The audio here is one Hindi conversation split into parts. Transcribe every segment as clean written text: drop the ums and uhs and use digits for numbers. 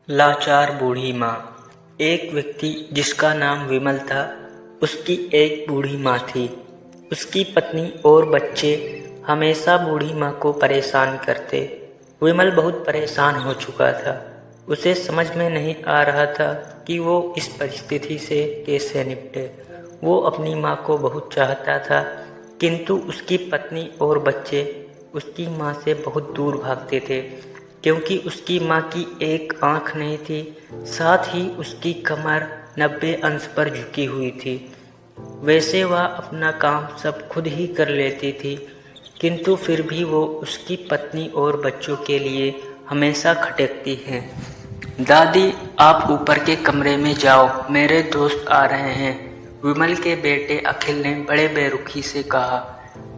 लाचार बूढ़ी माँ। एक व्यक्ति जिसका नाम विमल था, उसकी एक बूढ़ी माँ थी। उसकी पत्नी और बच्चे हमेशा बूढ़ी माँ को परेशान करते। विमल बहुत परेशान हो चुका था। उसे समझ में नहीं आ रहा था कि वो इस परिस्थिति से कैसे निपटे। वो अपनी माँ को बहुत चाहता था, किंतु उसकी पत्नी और बच्चे उसकी माँ से बहुत दूर भागते थे, क्योंकि उसकी माँ की एक आँख नहीं थी, साथ ही उसकी कमर 90 अंश पर झुकी हुई थी। वैसे वह अपना काम सब खुद ही कर लेती थी, किंतु फिर भी वो उसकी पत्नी और बच्चों के लिए हमेशा खटकती है। दादी, आप ऊपर के कमरे में जाओ, मेरे दोस्त आ रहे हैं, विमल के बेटे अखिल ने बड़े बेरुखी से कहा।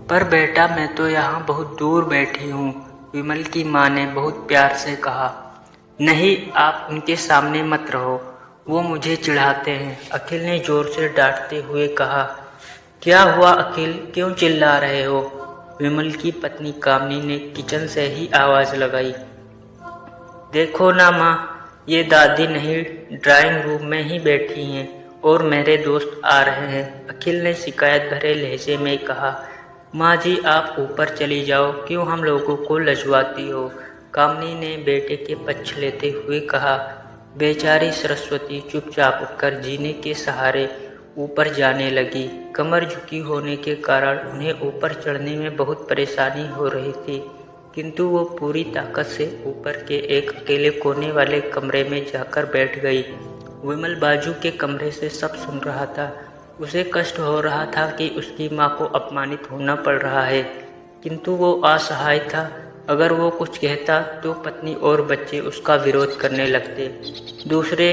पर बेटा, मैं तो यहाँ बहुत दूर बैठी हूँ, विमल की माँ ने बहुत प्यार से कहा। नहीं, आप उनके सामने मत रहो, वो मुझे चिढ़ाते हैं, अखिल ने जोर से डांटते हुए कहा। क्या हुआ अखिल, क्यों चिल्ला रहे हो? विमल की पत्नी कामनी ने किचन से ही आवाज़ लगाई। देखो ना माँ, ये दादी नहीं ड्राइंग रूम में ही बैठी हैं और मेरे दोस्त आ रहे हैं, अखिल ने शिकायत भरे लहजे में कहा। माँ जी, आप ऊपर चली जाओ, क्यों हम लोगों को लजवाती हो? कामनी ने बेटे के पक्ष लेते हुए कहा। बेचारी सरस्वती चुपचाप उठकर जीने के सहारे ऊपर जाने लगी। कमर झुकी होने के कारण उन्हें ऊपर चढ़ने में बहुत परेशानी हो रही थी, किंतु वो पूरी ताकत से ऊपर के एक अकेले कोने वाले कमरे में जाकर बैठ गई। विमल बाजू के कमरे से सब सुन रहा था। उसे कष्ट हो रहा था कि उसकी माँ को अपमानित होना पड़ रहा है, किंतु वो असहाय था। अगर वो कुछ कहता तो पत्नी और बच्चे उसका विरोध करने लगते। दूसरे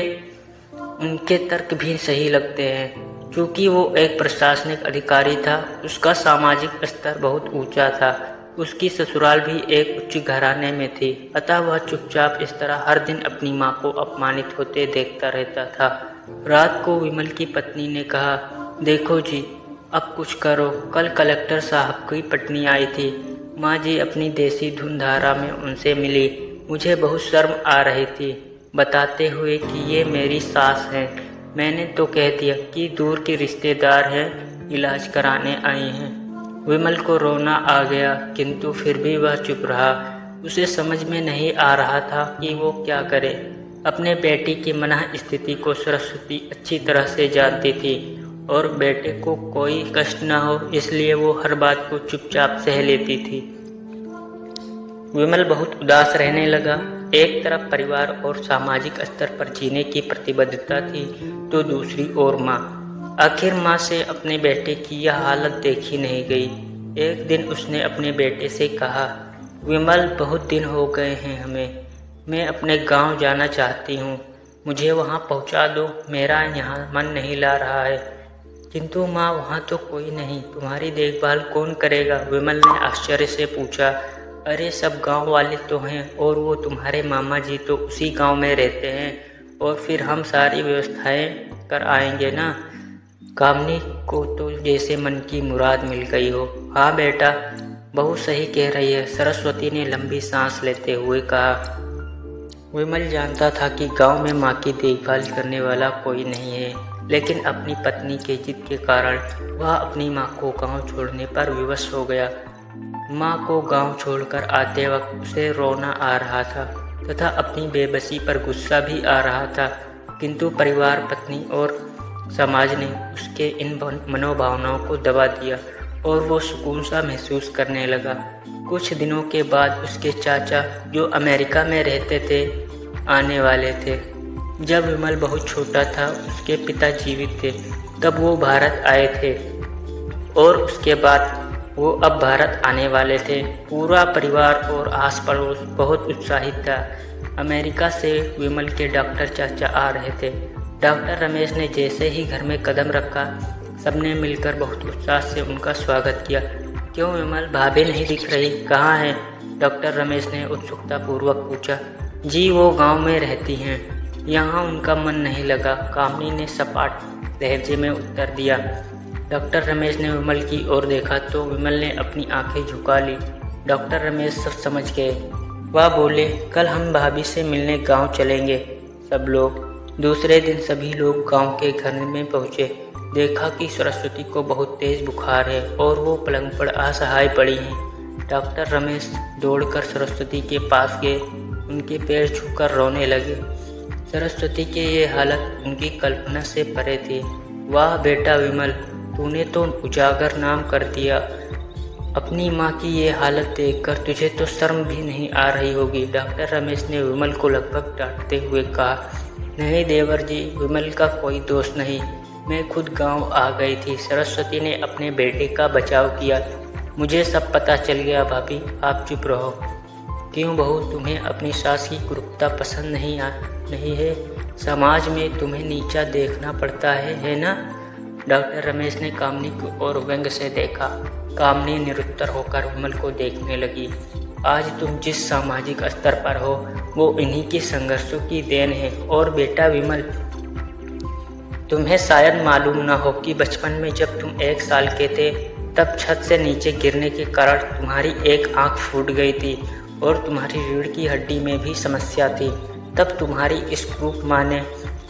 उनके तर्क भी सही लगते हैं। चूँकि वो एक प्रशासनिक अधिकारी था, उसका सामाजिक स्तर बहुत ऊंचा था। उसकी ससुराल भी एक उच्च घराने में थी, अतः वह चुपचाप इस तरह हर दिन अपनी माँ को अपमानित होते देखता रहता था। रात को विमल की पत्नी ने कहा, देखो जी, अब कुछ करो, कल कलेक्टर साहब की पत्नी आई थी, माँ जी अपनी देसी धुनधारा में उनसे मिली, मुझे बहुत शर्म आ रही थी, बताते हुए कि ये मेरी सास है। मैंने तो कह दिया कि दूर के रिश्तेदार हैं, इलाज कराने आई हैं। विमल को रोना आ गया, किंतु फिर भी वह चुप रहा। उसे समझ में नहीं आ रहा था कि वो क्या करे। अपने बेटी की मनः स्थिति को सरस्वती अच्छी तरह से जानती थी और बेटे को कोई कष्ट न हो, इसलिए वो हर बात को चुपचाप सह लेती थी। विमल बहुत उदास रहने लगा। एक तरफ परिवार और सामाजिक स्तर पर जीने की प्रतिबद्धता थी, तो दूसरी ओर माँ। आखिर माँ से अपने बेटे की यह हालत देखी नहीं गई। एक दिन उसने अपने बेटे से कहा, विमल, बहुत दिन हो गए हैं हमें, मैं अपने गांव जाना चाहती हूँ, मुझे वहाँ पहुँचा दो, मेरा यहाँ मन नहीं ला रहा है। किंतु माँ, वहाँ तो कोई नहीं, तुम्हारी देखभाल कौन करेगा? विमल ने आश्चर्य से पूछा। अरे, सब गांव वाले तो हैं, और वो तुम्हारे मामा जी तो उसी गांव में रहते हैं, और फिर हम सारी व्यवस्थाएं कर आएंगे ना। कामनी को तो जैसे मन की मुराद मिल गई हो। हाँ बेटा, बहुत सही कह रही है, सरस्वती ने लंबी सांस लेते हुए कहा। विमल जानता था कि गांव में माँ की देखभाल करने वाला कोई नहीं है, लेकिन अपनी पत्नी के जिद के कारण वह अपनी माँ को गांव छोड़ने पर विवश हो गया। माँ को गांव छोड़कर आते वक्त उसे रोना आ रहा था तथा अपनी बेबसी पर गुस्सा भी आ रहा था, किंतु परिवार, पत्नी और समाज ने उसके इन मनोभावनाओं को दबा दिया और वो सुकून सा महसूस करने लगा। कुछ दिनों के बाद उसके चाचा, जो अमेरिका में रहते थे, आने वाले थे। जब विमल बहुत छोटा था, उसके पिता जीवित थे, तब वो भारत आए थे और उसके बाद वो अब भारत आने वाले थे। पूरा परिवार और आस पड़ोस बहुत उत्साहित था। अमेरिका से विमल के डॉक्टर चाचा आ रहे थे। डॉक्टर रमेश ने जैसे ही घर में कदम रखा, सबने मिलकर बहुत उत्साह से उनका स्वागत किया। क्यों विमल, भाभी नहीं दिख रही, कहाँ हैं? डॉक्टर रमेश ने उत्सुकता पूर्वक पूछा। जी, वो गांव में रहती हैं, यहाँ उनका मन नहीं लगा, कामनी ने सपाट लहजे में उत्तर दिया। डॉक्टर रमेश ने विमल की ओर देखा तो विमल ने अपनी आंखें झुका ली। डॉक्टर रमेश सब समझ गए। वह बोले, कल हम भाभी से मिलने गांव चलेंगे, सब लोग। दूसरे दिन सभी लोग गांव के घर में पहुंचे। देखा कि सरस्वती को बहुत तेज बुखार है और वो पलंग पर असहाय पड़ी हैं। डॉक्टर रमेश दौड़कर सरस्वती के पास गए, उनके पैर छूकर रोने लगे। सरस्वती की ये हालत उनकी कल्पना से परे थी। वाह बेटा विमल, तूने तो उजागर नाम कर दिया। अपनी माँ की ये हालत देखकर तुझे तो शर्म भी नहीं आ रही होगी। डॉक्टर रमेश ने विमल को लगभग डांटते हुए कहा, नहीं देवर जी, विमल का कोई दोष नहीं, मैं खुद गांव आ गई थी। सरस्वती ने अपने बेटे का बचाव किया। मुझे सब पता चल गया। भाभी आप चुप रहो। क्यों बहू, तुम्हें अपनी सास की क्रूरता पसंद नहीं है? समाज में तुम्हें नीचा देखना पड़ता है ना? डॉक्टर रमेश ने कामनी को और व्यंग से देखा। कामनी निरुत्तर होकर विमल को देखने लगी। आज तुम जिस सामाजिक स्तर पर हो वो इन्हीं के संघर्षों की देन है। और बेटा विमल, तुम्हें शायद मालूम न हो कि बचपन में जब तुम 1 साल के थे तब छत से नीचे गिरने के कारण तुम्हारी एक आंख फूट गई थी और तुम्हारी रीढ़ की हड्डी में भी समस्या थी। तब तुम्हारी इस क्रूप माँ ने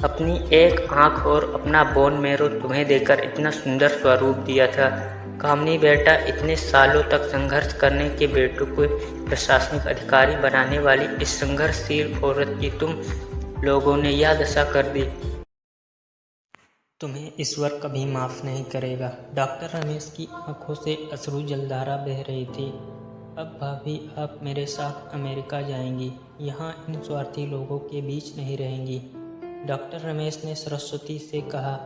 अपनी एक आंख और अपना बोन मैरो तुम्हें देकर इतना सुंदर स्वरूप दिया था। कामनी बेटा, इतने सालों तक संघर्ष करने के बेटों को प्रशासनिक अधिकारी बनाने वाली इस संघर्षशील औरत की तुम लोगों ने यह दशा कर दी। तुम्हें ईश्वर कभी माफ़ नहीं करेगा। डॉक्टर रमेश की आंखों से अश्रु जलधारा बह रही थी। अब भाभी आप मेरे साथ अमेरिका जाएंगी, यहाँ इन स्वार्थी लोगों के बीच नहीं रहेंगी। डॉक्टर रमेश ने सरस्वती से कहा,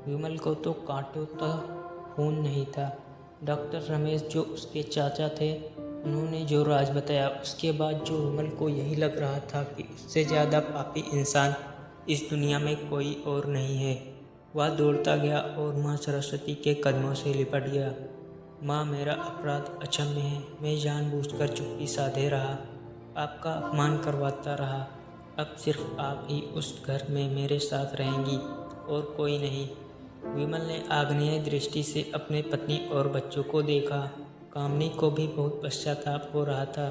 विमल को तो कांटों तक खून नहीं था। डॉक्टर रमेश जो उसके चाचा थे, उन्होंने जो राज बताया उसके बाद जो विमल को यही लग रहा था कि उससे ज़्यादा पापी इंसान इस दुनिया में कोई और नहीं है। वह दौड़ता गया और माँ सरस्वती के कदमों से लिपट गया। माँ, मेरा अपराध अक्षम्य है। मैं जानबूझकर चुप्पी साधे रहा, आपका अपमान करवाता रहा। अब सिर्फ आप ही उस घर में मेरे साथ रहेंगी और कोई नहीं। विमल ने आग्नेय दृष्टि से अपने पत्नी और बच्चों को देखा। कामनी को भी बहुत पश्चाताप हो रहा था,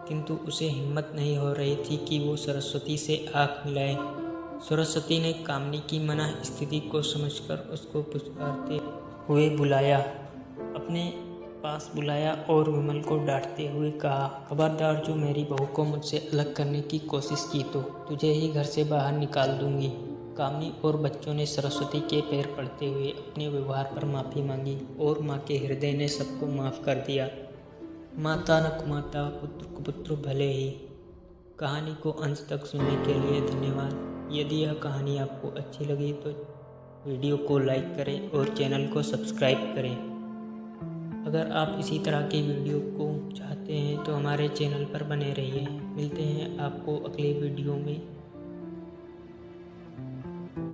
किंतु उसे हिम्मत नहीं हो रही थी कि वो सरस्वती से आँख मिलाए। सरस्वती ने कामनी की मना स्थिति को समझकर उसको पुचकारते हुए अपने पास बुलाया और विमल को डांटते हुए कहा, खबरदार, जो मेरी बहू को मुझसे अलग करने की कोशिश की तो तुझे ही घर से बाहर निकाल दूंगी। कामनी और बच्चों ने सरस्वती के पैर पड़ते हुए अपने व्यवहार पर माफ़ी मांगी और माँ के हृदय ने सबको माफ़ कर दिया। माता न कुमाता, पुत्र कुपुत्र भले ही। कहानी को अंत तक सुनने के लिए धन्यवाद। यदि यह कहानी आपको अच्छी लगी तो वीडियो को लाइक करें और चैनल को सब्सक्राइब करें। अगर आप इसी तरह की वीडियो को चाहते हैं तो हमारे चैनल पर बने रहिए। मिलते हैं आपको अगले वीडियो में।